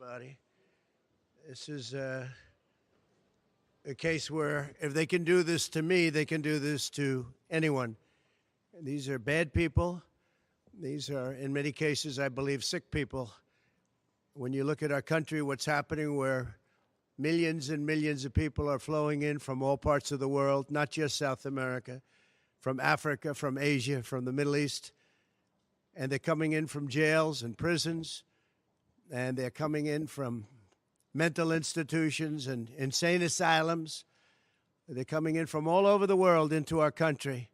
everybody. This is a case where if they can do this to me, they can do this to anyone. These are bad people. These are, in many cases, I believe, sick people. When you look at our country, what's happening where millions and millions of people are flowing in from all parts of the world, not just South America, from Africa, from Asia, from the Middle East, and they're coming in from jails and prisons, and they're coming in from mental institutions and insane asylums. They're coming in from all over the world into our country.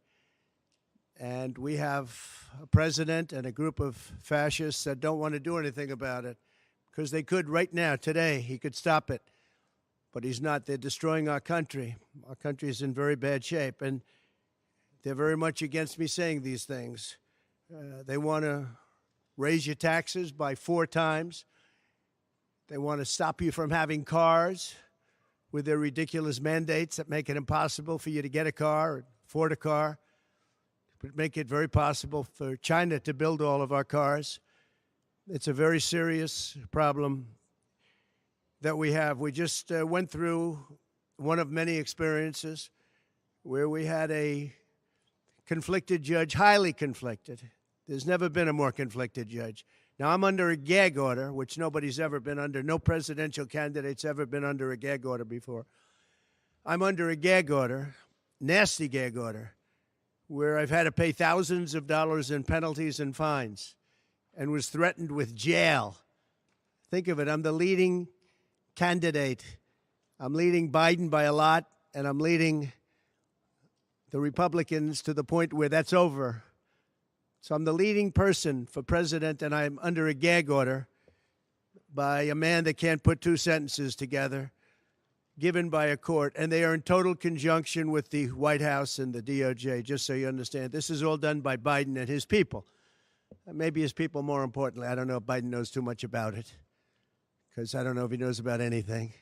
And we have a president and a group of fascists that don't want to do anything about it because they could right now, today, he could stop it. But he's not. They're destroying our country. Our country is in very bad shape. And they're very much against me saying these things. They want to raise your taxes by 4 times. They want to stop you from having cars with their ridiculous mandates that make it impossible for you to get a car or afford a car. But make it very possible for China to build all of our cars. It's a very serious problem that we have. We just went through one of many experiences where we had a conflicted judge, highly conflicted. There's never been a more conflicted judge. Now, I'm under a gag order, which nobody's ever been under. No presidential candidate's ever been under a gag order before. I'm under a gag order, nasty gag order, where I've had to pay thousands of dollars in penalties and fines and was threatened with jail. Think of it. I'm the leading candidate. I'm leading Biden by a lot, and I'm leading the Republicans to the point where that's over. So I'm the leading person for president, and I'm under a gag order by a man that can't put 2 sentences together, given by a court, and they are in total conjunction with the White House and the DOJ, just so you understand. This is all done by Biden and his people. Maybe his people more importantly. I don't know if Biden knows too much about it, because I don't know if he knows about anything.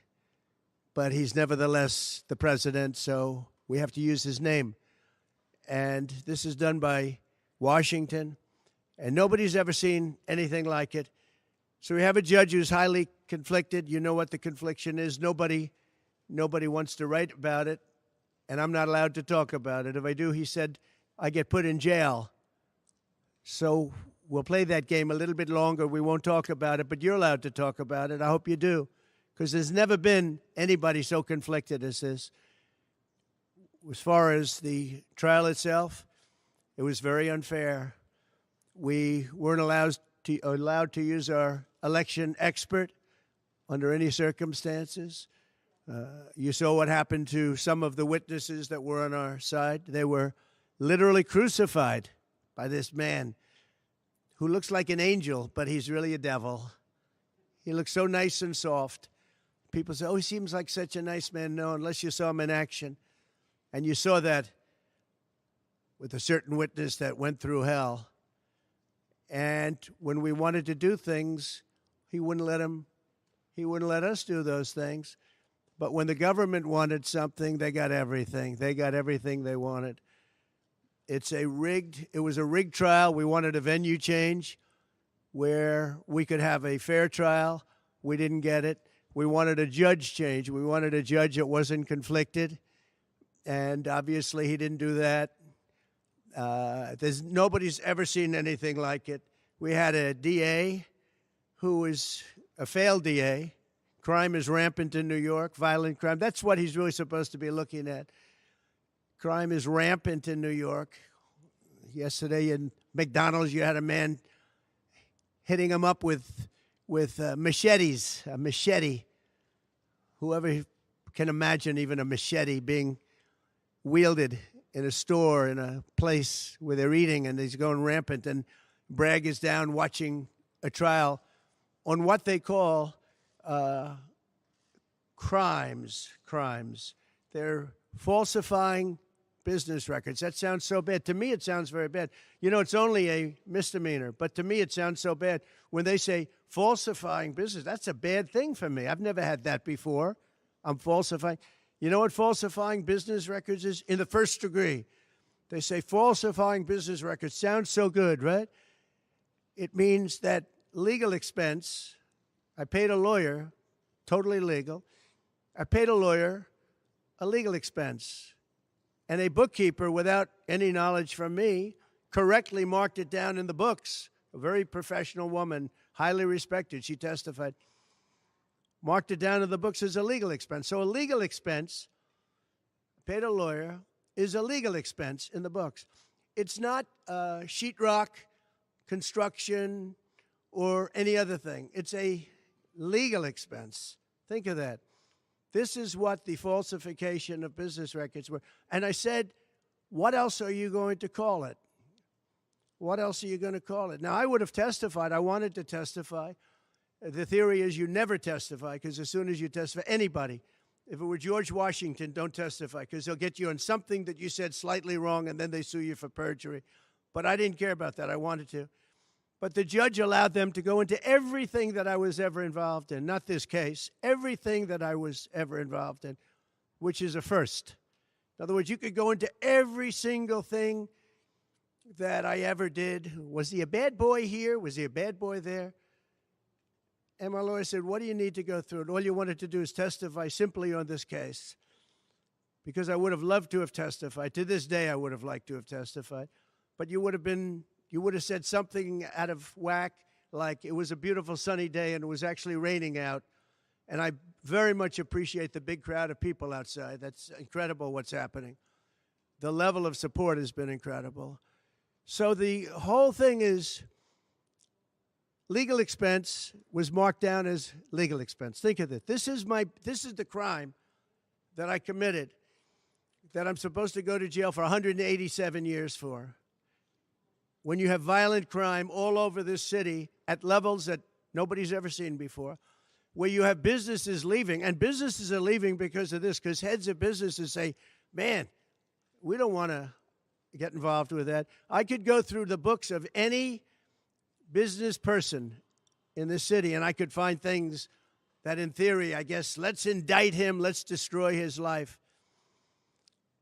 But he's nevertheless the president, so we have to use his name. And this is done by Washington, and nobody's ever seen anything like it. So we have a judge who's highly conflicted. You know what the confliction is. Nobody wants to write about it, and I'm not allowed to talk about it. If I do, he said, I get put in jail. So we'll play that game a little bit longer. We won't talk about it, but you're allowed to talk about it. I hope you do, because there's never been anybody so conflicted as this. As far as the trial itself, it was very unfair. We weren't allowed to use our election expert under any circumstances. You saw what happened to some of the witnesses that were on our side. They were literally crucified by this man who looks like an angel, but he's really a devil. He looks so nice and soft. People say, oh, he seems like such a nice man. No, unless you saw him in action. And you saw that with a certain witness that went through hell. And when we wanted to do things, he wouldn't let us do those things. But when the government wanted something, they got everything. They got everything they wanted. It was a rigged trial. We wanted a venue change where we could have a fair trial. We didn't get it. We wanted a judge change. We wanted a judge that wasn't conflicted. And obviously he didn't do that. Nobody's ever seen anything like it. We had a DA who was a failed DA. Crime is rampant in New York, violent crime. That's what he's really supposed to be looking at. Crime is rampant in New York. Yesterday in McDonald's, you had a man hitting him up with machetes, a machete. Whoever can imagine even a machete being wielded in a store, in a place where they're eating, and he's going rampant. And Bragg is down watching a trial on what they call crimes. They're falsifying business records. That sounds so bad. To me, it sounds very bad. You know, it's only a misdemeanor, but to me, it sounds so bad. When they say falsifying business, that's a bad thing for me. I've never had that before. I'm falsifying. You know what falsifying business records is? In the first degree. They say falsifying business records. Sounds so good, right? It means that legal expense I paid a lawyer, totally legal. I paid a lawyer a legal expense. And a bookkeeper, without any knowledge from me, correctly marked it down in the books. A very professional woman, highly respected, she testified, marked it down in the books as a legal expense. So a legal expense, paid a lawyer, is a legal expense in the books. It's not sheetrock, construction, or any other thing. It's a legal expense. Think of that. This is what the falsification of business records were. And I said, what else are you going to call it? What else are you going to call it? Now, I would have testified. I wanted to testify. The theory is you never testify, because as soon as you testify, anybody, if it were George Washington, don't testify, because they'll get you on something that you said slightly wrong, and then they sue you for perjury. But I didn't care about that. I wanted to. But the judge allowed them to go into everything that I was ever involved in, not this case, everything that I was ever involved in, which is a first. In other words, you could go into every single thing that I ever did. Was he a bad boy here? Was he a bad boy there? And my lawyer said, what do you need to go through? And all you wanted to do is testify simply on this case, because I would have loved to have testified. To this day, I would have liked to have testified. But you would have said something out of whack, like it was a beautiful sunny day and it was actually raining out. And I very much appreciate the big crowd of people outside. That's incredible what's happening. The level of support has been incredible. So the whole thing is legal expense was marked down as legal expense. Think of it. This is the crime that I committed, that I'm supposed to go to jail for 187 years for. When you have violent crime all over this city at levels that nobody's ever seen before, where you have businesses leaving, and businesses are leaving because of this, because heads of businesses say, man, we don't want to get involved with that. I could go through the books of any business person in this city, and I could find things that, in theory, I guess, let's indict him, let's destroy his life.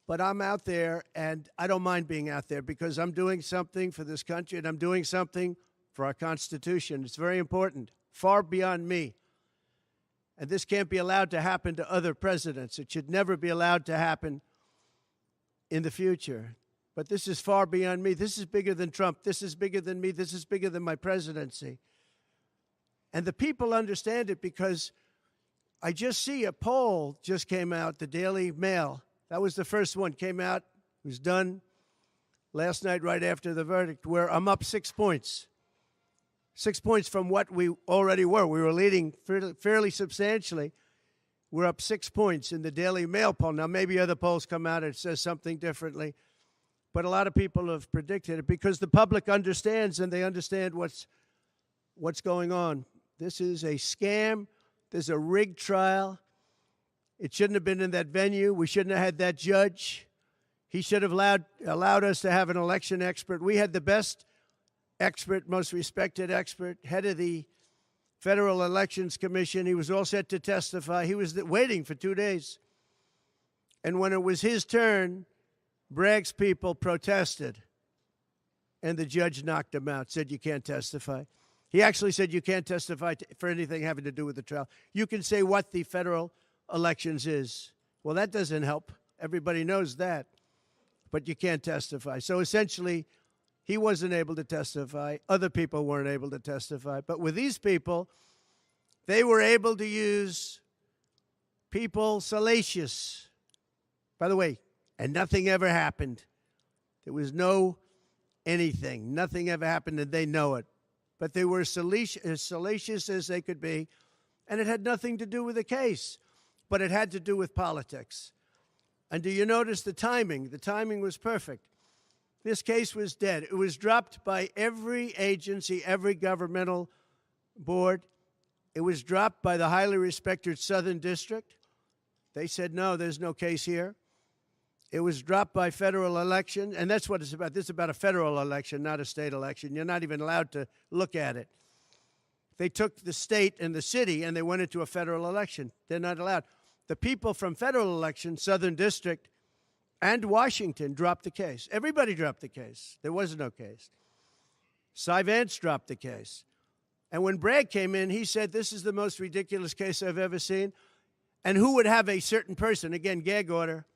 But I'm out there, and I don't mind being out there, because I'm doing something for this country, and I'm doing something for our Constitution. It's very important, far beyond me. And this can't be allowed to happen to other presidents. It should never be allowed to happen in the future. But this is far beyond me. This is bigger than Trump. This is bigger than me. This is bigger than my presidency. And the people understand it, because I just see a poll just came out, the Daily Mail. That was the first one, came out, it was done last night right after the verdict, where I'm up 6 points. 6 points from what we already were. We were leading fairly substantially. We're up 6 points in the Daily Mail poll. Now, maybe other polls come out and it says something differently, but a lot of people have predicted it, because the public understands, and they understand what's going on. This is a scam. There's a rigged trial. It shouldn't have been in that venue. We shouldn't have had that judge. He should have allowed us to have an election expert. We had the best expert, most respected expert, head of the Federal Elections Commission. He was all set to testify. He was waiting for 2 days. And when it was his turn, Bragg's people protested, and the judge knocked him out, said you can't testify. He actually said you can't testify for anything having to do with the trial. You can say what the federal elections is. Well, that doesn't help. Everybody knows that. But you can't testify. So essentially, he wasn't able to testify. Other people weren't able to testify. But with these people, they were able to use people salacious. By the way, and nothing ever happened. There was no anything. Nothing ever happened, and they know it. But they were as salacious as they could be, and it had nothing to do with the case, but it had to do with politics. And do you notice the timing? The timing was perfect. This case was dead. It was dropped by every agency, every governmental board. It was dropped by the highly respected Southern District. They said, no, there's no case here. It was dropped by federal election, and that's what it's about. This is about a federal election, not a state election. You're not even allowed to look at it. They took the state and the city, and they went into a federal election. They're not allowed. The people from federal election, Southern District, and Washington dropped the case. Everybody dropped the case. There was no case. Cy Vance dropped the case. And when Bragg came in, he said, this is the most ridiculous case I've ever seen. And who would have a certain person, again, gag order,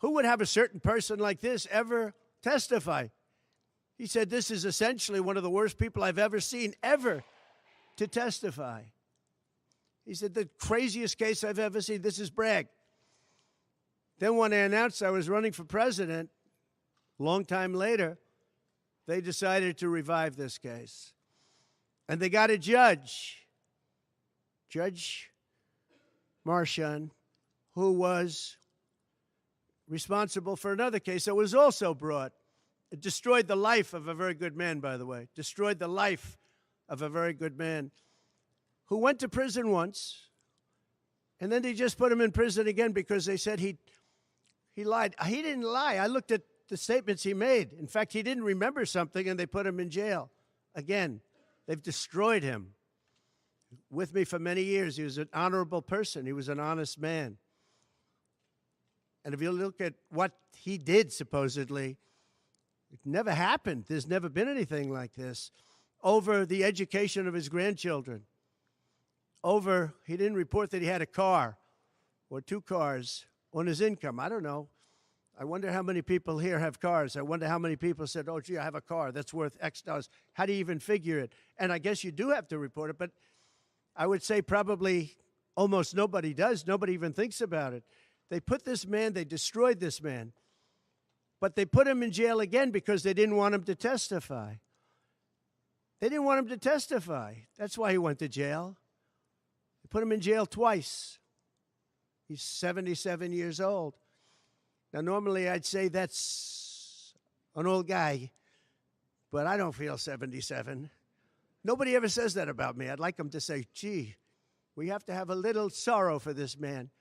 who would have a certain person like this ever testify? He said, this is essentially one of the worst people I've ever seen ever to testify. He said, the craziest case I've ever seen, this is Bragg. Then when I announced I was running for president, a long time later, they decided to revive this case. And they got a judge, Judge Marchand, who was responsible for another case that was also brought. It destroyed the life of a very good man, by the way. Destroyed the life of a very good man who went to prison once, and then they just put him in prison again because they said he lied. He didn't lie. I looked at the statements he made. In fact, he didn't remember something, and they put him in jail. Again, they've destroyed him. With me for many years, he was an honorable person. He was an honest man. And if you look at what he did, supposedly, it never happened. There's never been anything like this. Over the education of his grandchildren. Over, he didn't report that he had a car or 2 cars on his income. I don't know. I wonder how many people here have cars. I wonder how many people said, oh, gee, I have a car that's worth X dollars. How do you even figure it? And I guess you do have to report it, but I would say probably almost nobody does. Nobody even thinks about it. They put this man, they destroyed this man, but they put him in jail again because they didn't want him to testify. They didn't want him to testify. That's why he went to jail. They put him in jail twice. He's 77 years old. Now, normally I'd say that's an old guy, but I don't feel 77. Nobody ever says that about me. I'd like them to say, gee, we have to have a little sorrow for this man,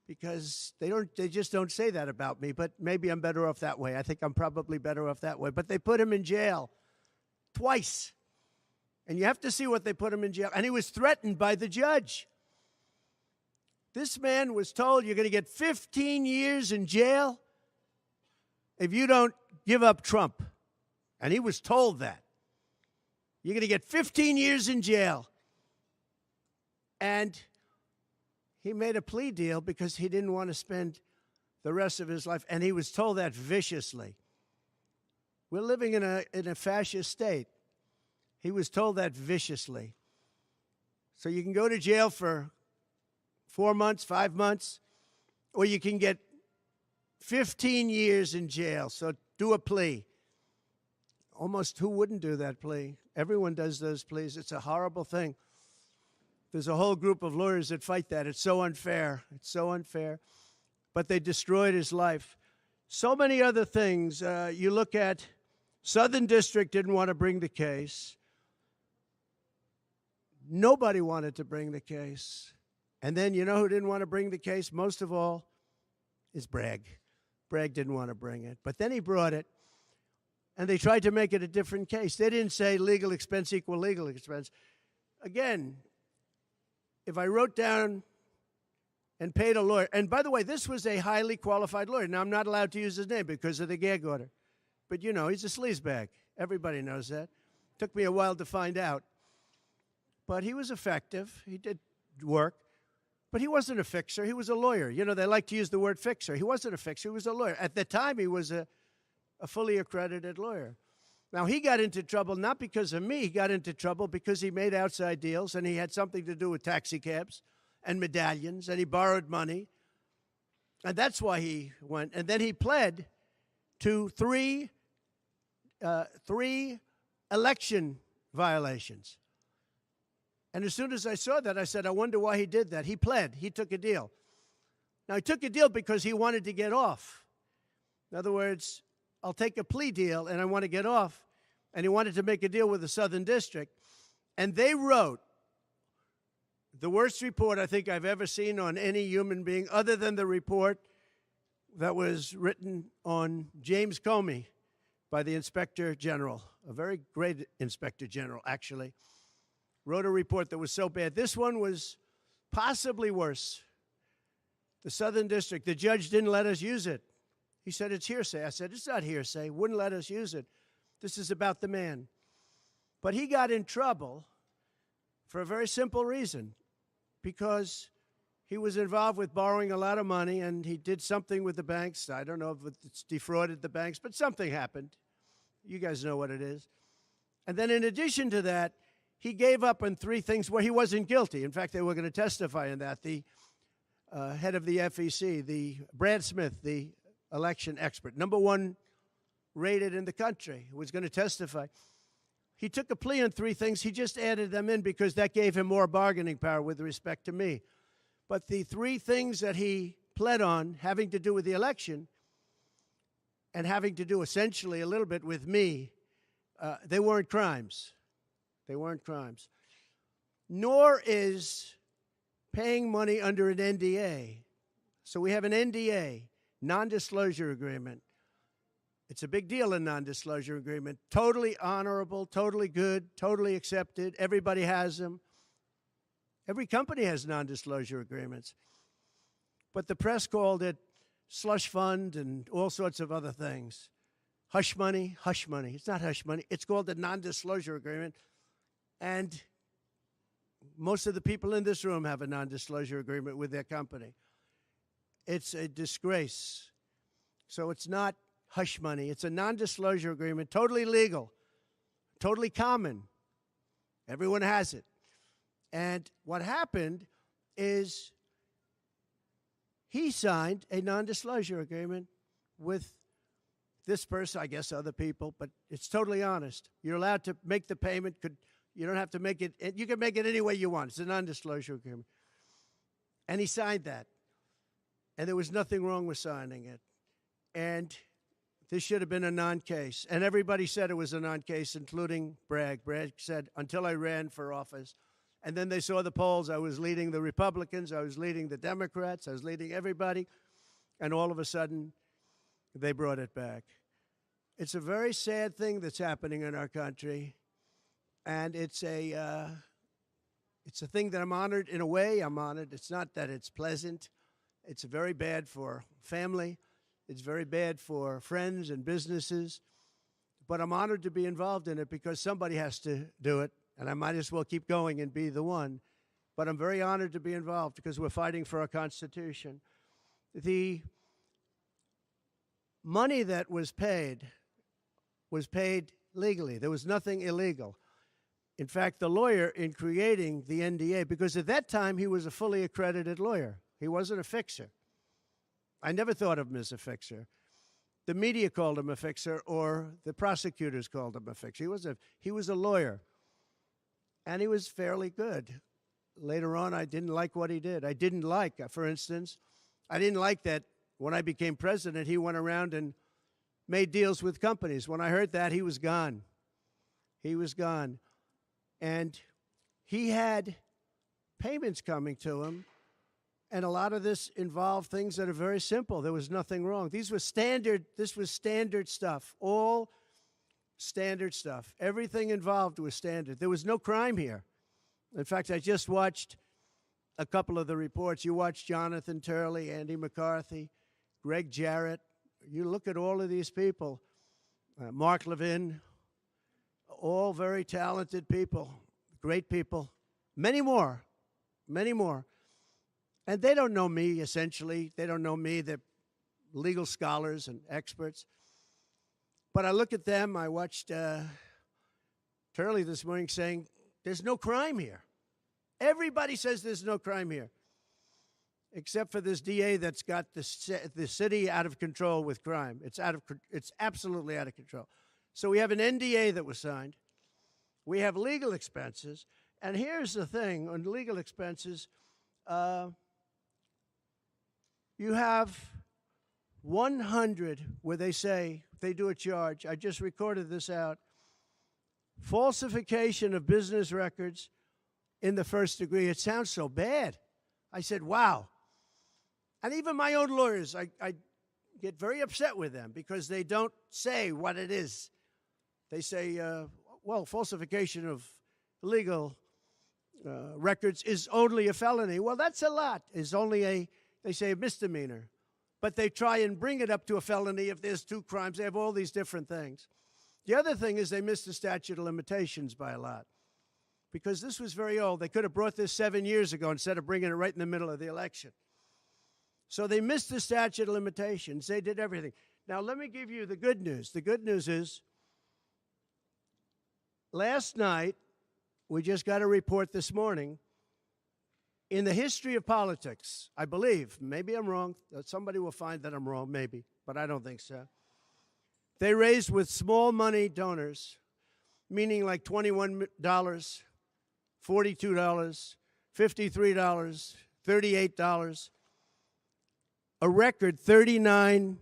because they just don't say that about me, but maybe I'm better off that way. I think I'm probably better off that way. But they put him in jail twice. And you have to see what they put him in jail. And he was threatened by the judge. This man was told, you're going to get 15 years in jail if you don't give up Trump. And he was told that. You're going to get 15 years in jail. And he made a plea deal because he didn't want to spend the rest of his life. And he was told that viciously. We're living in a fascist state. He was told that viciously. So you can go to jail for 4 months, 5 months, or you can get 15 years in jail. So do a plea. Almost who wouldn't do that plea? Everyone does those pleas. It's a horrible thing. There's a whole group of lawyers that fight that. It's so unfair. It's so unfair. But they destroyed his life. So many other things. You look at Southern District didn't want to bring the case. Nobody wanted to bring the case. And then you know who didn't want to bring the case? Most of all is Bragg. Bragg didn't want to bring it. But then he brought it. And they tried to make it a different case. They didn't say legal expense equal legal expense. Again, if I wrote down and paid a lawyer, and by the way, this was a highly qualified lawyer. Now, I'm not allowed to use his name because of the gag order. But, you know, he's a sleazebag. Everybody knows that. Took me a while to find out. But he was effective. He did work. But he wasn't a fixer. He was a lawyer. You know, they like to use the word fixer. He wasn't a fixer. He was a lawyer. At the time, he was a fully accredited lawyer. Now, he got into trouble not because of me. He got into trouble because he made outside deals, and he had something to do with taxi cabs and medallions, and he borrowed money. And that's why he went. And then he pled to three election violations. And as soon as I saw that, I said, I wonder why he did that. He pled. He took a deal. Now, he took a deal because he wanted to get off. In other words, I'll take a plea deal, and I want to get off. And he wanted to make a deal with the Southern District. And they wrote the worst report I think I've ever seen on any human being, other than the report that was written on James Comey by the Inspector General, a very great Inspector General, actually. Wrote a report that was so bad. This one was possibly worse. The Southern District, the judge didn't let us use it. He said, it's hearsay. I said, it's not hearsay. Wouldn't let us use it. This is about the man. But he got in trouble for a very simple reason, because he was involved with borrowing a lot of money, and he did something with the banks. I don't know if it's defrauded the banks, but something happened. You guys know what it is. And then in addition to that, he gave up on three things where he wasn't guilty. In fact, they were going to testify in that. The head of the FEC, the Brad Smith, the election expert, #1 rated in the country, was going to testify. He took a plea on three things. He just added them in because that gave him more bargaining power with respect to me. But the three things that he pled on, having to do with the election and having to do essentially a little bit with me, they weren't crimes. They weren't crimes. Nor is paying money under an NDA. So we have an NDA, non-disclosure agreement. It's a big deal, a non-disclosure agreement. Totally honorable, totally good, totally accepted. Everybody has them. Every company has non-disclosure agreements. But the press called it slush fund and all sorts of other things. Hush money, hush money. It's not hush money. It's called a non-disclosure agreement. And most of the people in this room have a non-disclosure agreement with their company. It's a disgrace. So it's not hush money. It's a non-disclosure agreement, totally legal, totally common. Everyone has it. And what happened is he signed a non-disclosure agreement with this person, I guess other people, but it's totally honest. You're allowed to make the payment. You don't have to make it. You can make it any way you want. It's a non-disclosure agreement. And he signed that. And there was nothing wrong with signing it. And this should have been a non-case. And everybody said it was a non-case, including Bragg. Bragg said, until I ran for office. And then they saw the polls. I was leading the Republicans. I was leading the Democrats. I was leading everybody. And all of a sudden, they brought it back. It's a very sad thing that's happening in our country. And it's a thing that I'm honored. In a way, I'm honored. It's not that it's pleasant. It's very bad for family. It's very bad for friends and businesses. But I'm honored to be involved in it because somebody has to do it. And I might as well keep going and be the one. But I'm very honored to be involved because we're fighting for our Constitution. The money that was paid legally. There was nothing illegal. In fact, the lawyer in creating the NDA, because at that time he was a fully accredited lawyer. He wasn't a fixer. I never thought of him as a fixer. The media called him a fixer, or the prosecutors called him a fixer. He was a lawyer. And he was fairly good. Later on, I didn't like what he did. I didn't like, for instance, I didn't like that when I became president, he went around and made deals with companies. When I heard that, he was gone. He was gone. And he had payments coming to him, and a lot of this involved things that are very simple. There was nothing wrong. This was standard stuff, all standard stuff. Everything involved was standard. There was no crime here. In fact, I just watched a couple of the reports. You watched Jonathan Turley, Andy McCarthy, Greg Jarrett. You look at all of these people, Mark Levin, all very talented people, great people, many more. And they don't know me, essentially. They don't know me. They're legal scholars and experts. But I look at them. I watched Turley this morning saying, there's no crime here. Everybody says there's no crime here, except for this DA that's got the city out of control with crime. It's absolutely out of control. So we have an NDA that was signed. We have legal expenses. And here's the thing on legal expenses. You have 100 where they say, they do a charge. I just recorded this out. Falsification of business records in the first degree. It sounds so bad. I said, wow. And even my own lawyers, I get very upset with them because they don't say what it is. They say, well, falsification of legal records is only a felony. Well, that's a lot. It's only they say a misdemeanor. But they try and bring it up to a felony if there's 2 crimes. They have all these different things. The other thing is they miss the statute of limitations by a lot. because this was very old. They could have brought this 7 years ago instead of bringing it right in the middle of the election. So they missed the statute of limitations. They did everything. Now, let me give you the good news. The good news is, last night, we just got a report this morning, in the history of politics, I believe, maybe I'm wrong, somebody will find that I'm wrong, maybe, but I don't think so. They raised with small money donors, meaning like $21, $42, $53, $38, a record $39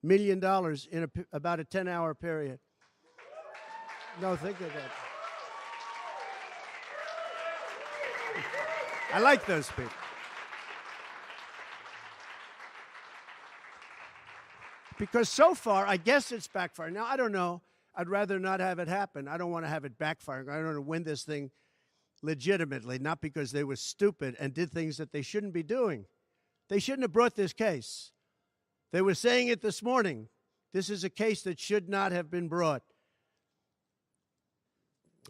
million in about a 10-hour period. No, think of that. I like those people. Because so far, I guess it's backfiring. Now, I don't know. I'd rather not have it happen. I don't want to have it backfiring. I don't want to win this thing legitimately, not because they were stupid and did things that they shouldn't be doing. They shouldn't have brought this case. They were saying it this morning. This is a case that should not have been brought.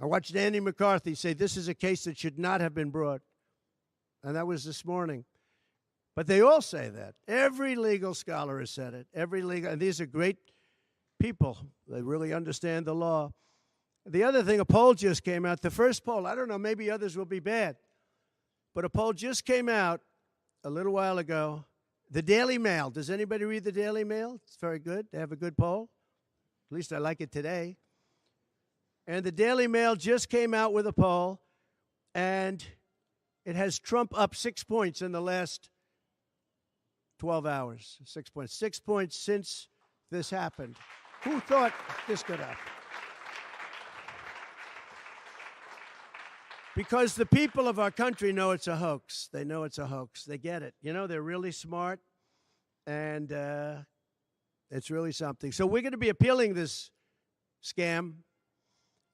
I watched Andy McCarthy say this is a case that should not have been brought. And that was this morning. But they all say that. Every legal scholar has said it. And these are great people. They really understand the law. The other thing, a poll just came out. The first poll, I don't know, maybe others will be bad. But a poll just came out a little while ago. The Daily Mail. Does anybody read the Daily Mail? It's very good. They have a good poll. At least I like it today. And the Daily Mail just came out with a poll, and it has Trump up 6 points in the last 12 hours. 6 points. 6 points since this happened. Who thought this could happen? Because the people of our country know it's a hoax. They know it's a hoax. They get it. You know, they're really smart, and it's really something. So we're going to be appealing this scam.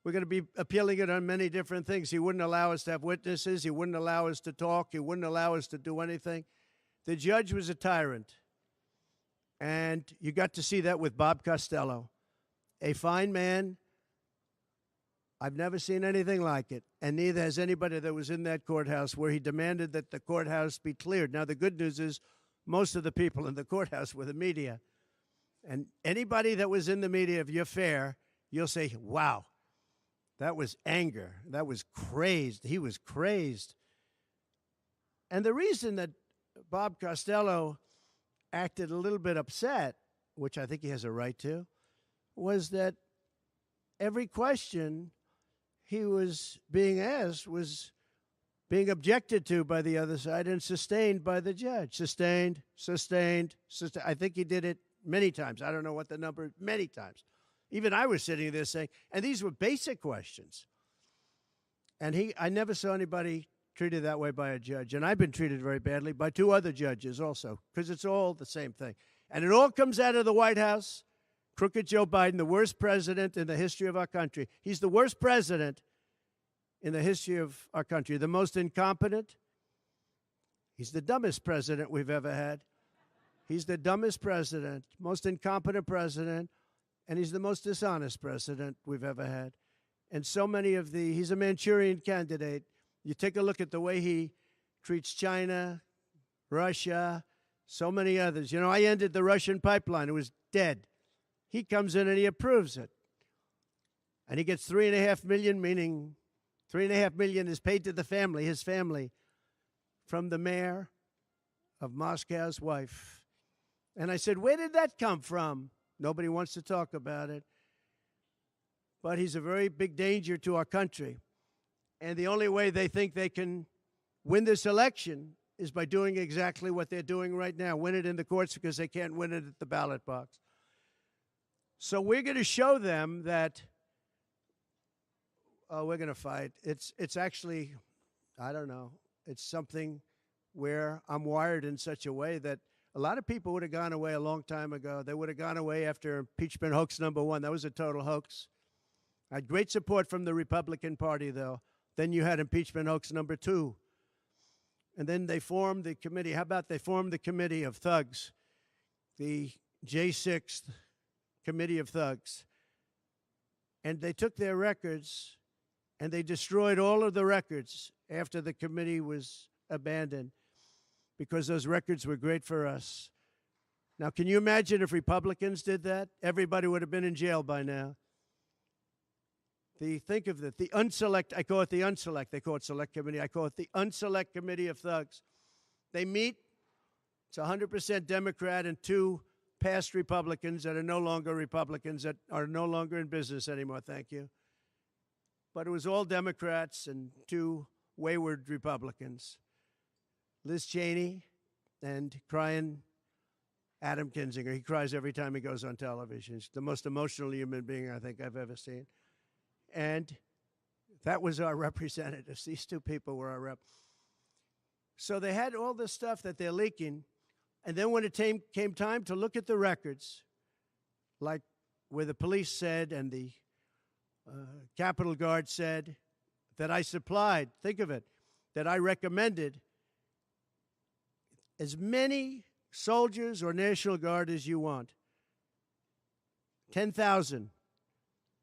We're going to be appealing it on many different things. He wouldn't allow us to have witnesses. He wouldn't allow us to talk. He wouldn't allow us to do anything. The judge was a tyrant. And you got to see that with Bob Costello, a fine man. I've never seen anything like it. And neither has anybody that was in that courthouse, where he demanded that the courthouse be cleared. Now, the good news is most of the people in the courthouse were the media. And anybody that was in the media, if you're fair, you'll say, wow. That was anger. That was crazed. He was crazed. And the reason that Bob Costello acted a little bit upset, which I think he has a right to, was that every question he was being asked was being objected to by the other side and sustained by the judge. Sustained. I think he did it many times. I don't know what the number, many times. Even I was sitting there saying, and these were basic questions. And I never saw anybody treated that way by a judge. And I've been treated very badly by two other judges also, because it's all the same thing. And it all comes out of the White House. Crooked Joe Biden, the worst president in the history of our country. He's the worst president in the history of our country. The most incompetent. He's the dumbest president we've ever had. He's the dumbest president, most incompetent president. And he's the most dishonest president we've ever had. And so many of he's a Manchurian candidate. You take a look at the way he treats China, Russia, so many others. You know, I ended the Russian pipeline. It was dead. He comes in and he approves it. And he gets $3.5 million, meaning $3.5 million is paid to the family, his family, from the mayor of Moscow's wife. And I said, where did that come from? Nobody wants to talk about it. But he's a very big danger to our country. And the only way they think they can win this election is by doing exactly what they're doing right now. Win it in the courts because they can't win it at the ballot box. So we're going to show them that, we're going to fight. It's actually, I don't know, it's something where I'm wired in such a way that a lot of people would have gone away a long time ago. They would have gone away after impeachment hoax #1. That was a total hoax. I had great support from the Republican Party, though. Then you had impeachment hoax #2. And then they formed the committee. How about they formed the committee of thugs, the J6 committee of thugs. And they took their records And they destroyed all of the records after the committee was abandoned because those records were great for us. Now, can you imagine if Republicans did that? Everybody would have been in jail by now. Think of it, the unselect, I call it the unselect, they call it select committee, I call it the unselect committee of thugs. They meet, it's 100% Democrat and 2 past Republicans that are no longer Republicans, that are no longer in business anymore, thank you. But it was all Democrats and 2 wayward Republicans. Liz Cheney and crying Adam Kinzinger. He cries every time he goes on television. He's the most emotional human being I think I've ever seen. And that was our representatives. These 2 people were our rep. So they had all this stuff that they're leaking. And then when it came time to look at the records, like where the police said and the Capitol Guard said that I supplied, think of it, that I recommended as many soldiers or National Guard as you want. 10,000.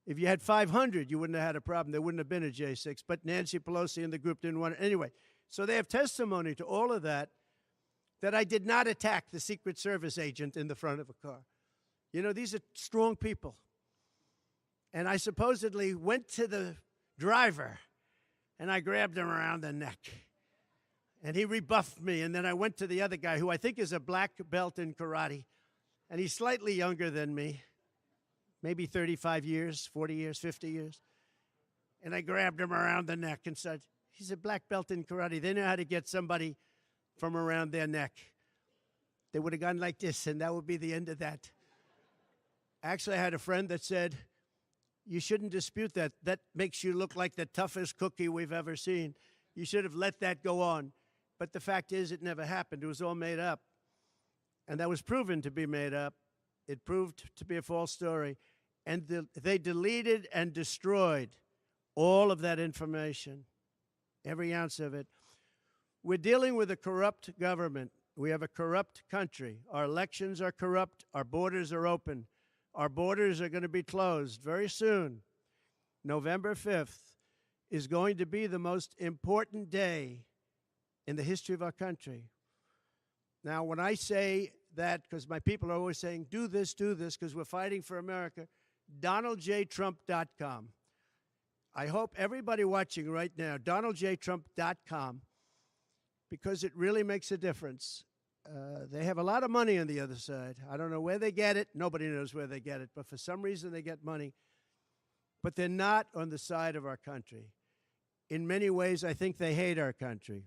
If you had 500, you wouldn't have had a problem. There wouldn't have been a J6. But Nancy Pelosi and the group didn't want it. Anyway, so they have testimony to all of that, that I did not attack the Secret Service agent in the front of a car. You know, these are strong people. And I supposedly went to the driver, and I grabbed him around the neck. And he rebuffed me, and then I went to the other guy, who I think is a black belt in karate, and he's slightly younger than me, maybe 35 years, 40 years, 50 years. And I grabbed him around the neck and said, he's a black belt in karate. They know how to get somebody from around their neck. They would have gone like this, and that would be the end of that. Actually, I had a friend that said, you shouldn't dispute that. That makes you look like the toughest cookie we've ever seen. You should have let that go on. But the fact is, it never happened. It was all made up. And that was proven to be made up. It proved to be a false story. And they deleted and destroyed all of that information, every ounce of it. We're dealing with a corrupt government. We have a corrupt country. Our elections are corrupt. Our borders are open. Our borders are going to be closed very soon. November 5th is going to be the most important day in the history of our country. Now, when I say that, because my people are always saying, do this, because we're fighting for America, DonaldJTrump.com. I hope everybody watching right now, DonaldJTrump.com, because it really makes a difference. They have a lot of money on the other side. I don't know where they get it. Nobody knows where they get it. But for some reason, they get money. But they're not on the side of our country. In many ways, I think they hate our country.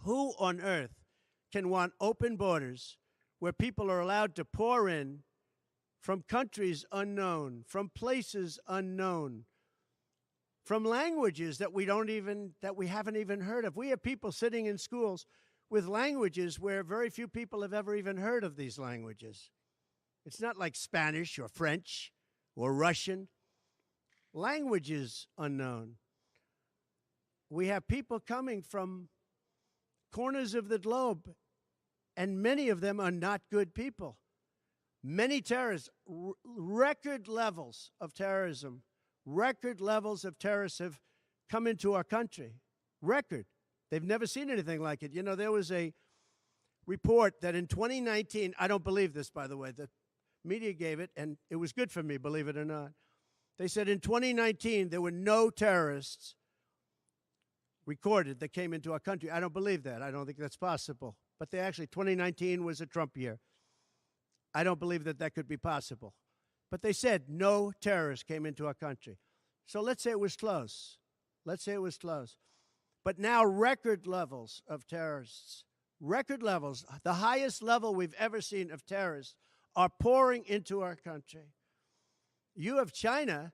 Who on earth can want open borders where people are allowed to pour in from countries unknown, from places unknown, from languages that we haven't even heard of? We have people sitting in schools with languages where very few people have ever even heard of these languages. It's not like Spanish or French or Russian. Languages unknown. We have people coming from corners of the globe, and many of them are not good people. Many terrorists, record levels of terrorism, record levels of terrorists have come into our country. Record. They've never seen anything like it. You know, there was a report that in 2019, I don't believe this, by the way, the media gave it, and it was good for me, believe it or not. They said in 2019, there were no terrorists recorded that came into our country. I don't believe that. I don't think that's possible. But 2019 was a Trump year. I don't believe that that could be possible. But they said no terrorists came into our country. So let's say it was close. Let's say it was close. But now record levels of terrorists, record levels, the highest level we've ever seen of terrorists, are pouring into our country. You have China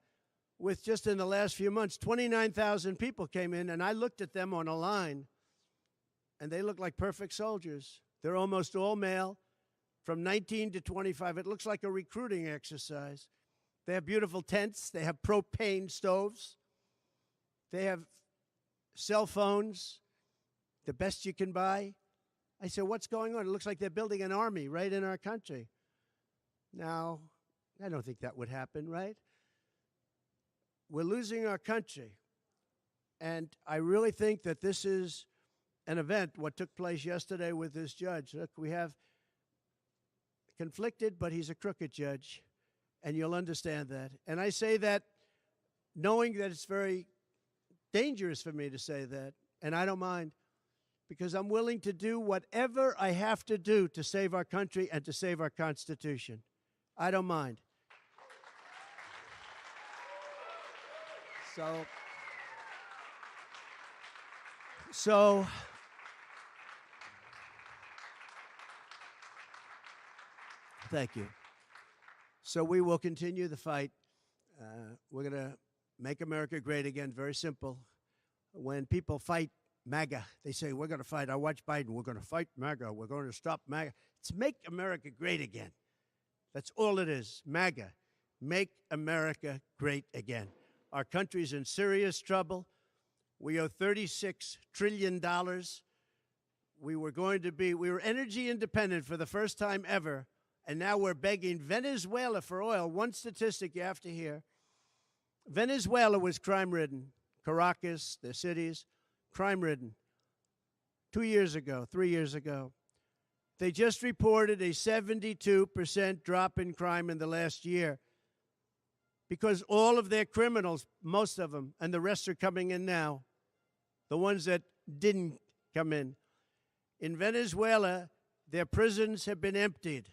with, just in the last few months, 29,000 people came in, and I looked at them on a line, and they look like perfect soldiers. They're almost all male, from 19 to 25. It looks like a recruiting exercise. They have beautiful tents. They have propane stoves. They have cell phones, the best you can buy. I said, what's going on? It looks like they're building an army right in our country. Now, I don't think that would happen, right? We're losing our country. And I really think that this is an event, what took place yesterday with this judge. Look, we have conflicted, but he's a crooked judge, and you'll understand that. And I say that knowing that it's very dangerous for me to say that, and I don't mind, because I'm willing to do whatever I have to do to save our country and to save our Constitution. I don't mind. So thank you. So we will continue the fight. We're going to make America great again. Very simple. When people fight MAGA, they say, we're going to fight. I watch Biden. We're going to fight MAGA. We're going to stop MAGA. It's make America great again. That's all it is. MAGA. Make America great again. Our country's in serious trouble. We owe $36 trillion. We were energy independent for the first time ever, and now we're begging Venezuela for oil. One statistic you have to hear. Venezuela was crime-ridden. Caracas, their cities, crime-ridden. 2 years ago, 3 years ago. They just reported a 72% drop in crime in the last year because all of their criminals, most of them, and the rest are coming in now, the ones that didn't come in. In Venezuela, their prisons have been emptied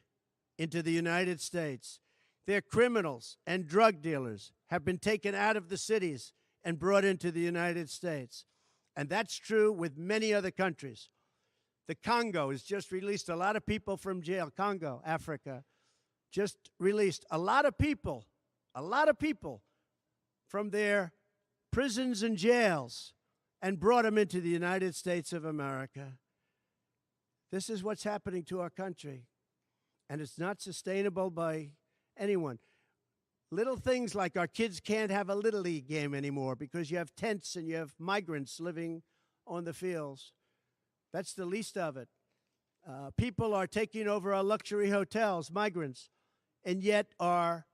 into the United States. Their criminals and drug dealers have been taken out of the cities and brought into the United States. And that's true with many other countries. The Congo has just released a lot of people from jail. Congo, Africa, just released a lot of people from their prisons and jails and brought them into the United States of America. This is what's happening to our country, and it's not sustainable by anyone. Little things like our kids can't have a Little League game anymore because you have tents and you have migrants living on the fields. That's the least of it. People are taking over our luxury hotels, migrants, and yet our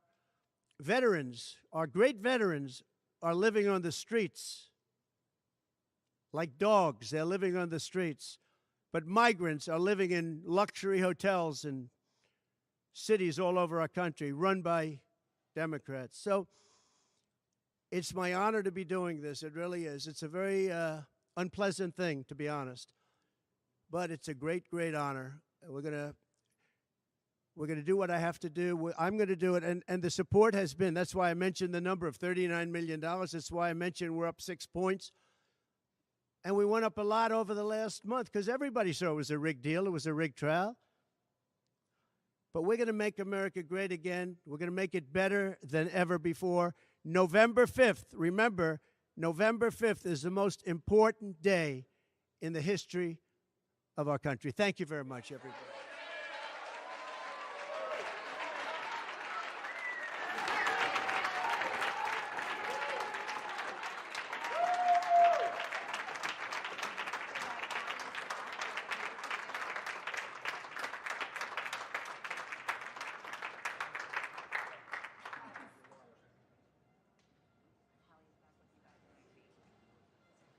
veterans, our great veterans, are living on the streets like dogs. They're living on the streets. But migrants are living in luxury hotels in cities all over our country, run by Democrats. So it's my honor to be doing this. It really is. It's a very unpleasant thing, to be honest. But it's a great, great honor. We're gonna do what I have to do. I'm going to do it. And the support has been, that's why I mentioned the number of $39 million. That's why I mentioned we're up 6 points. And we went up a lot over the last month because everybody saw it was a rigged deal. It was a rigged trial. But we're going to make America great again. We're going to make it better than ever before. November 5th, remember, November 5th is the most important day in the history of our country. Thank you very much, everybody.